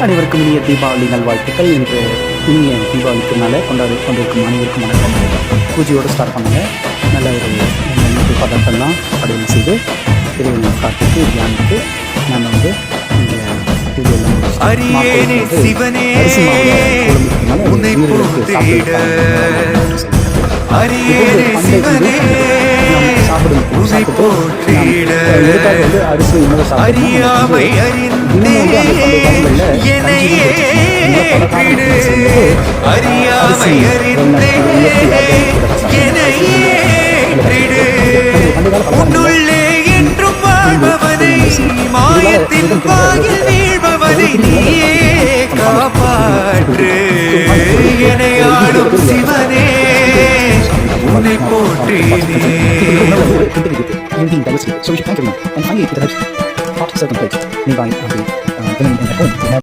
அனைவருக்கும் இனிய தீபாவளி நல்வாழ்த்துக்கள். இன்று இனிய தீபாவளி திருநாளை கொண்டிருக்கும் அனைவருக்கும் வணக்கம். பூஜையோடு ஸ்டார்ட் பண்ணுங்க. நல்ல ஒரு இனிப்பு பதார்த்தம்லாம் படையல் செய்து இறைவனை காத்துக்கு தியானித்து நம்ம வந்து அரியேனே சிவனே உன்னை போற்றிட, அரியேனே சிவனே உன்னை போற்றிட, அறியாமை அறிந்தே என்னையே ஏற்றிடு, அறியாமை அறிந்தே என்னையே ஏற்றிடு, உன்னுள்ளே என்றும் வாழ்பவனை மாயத்தின் பாயில் வீழ்பவனை நீயே காப்பாற்று, என்னை ஆளும் சிவனே உன்னை போற்றினே. So we should thank everyone and finally it helps after certain plates nearby the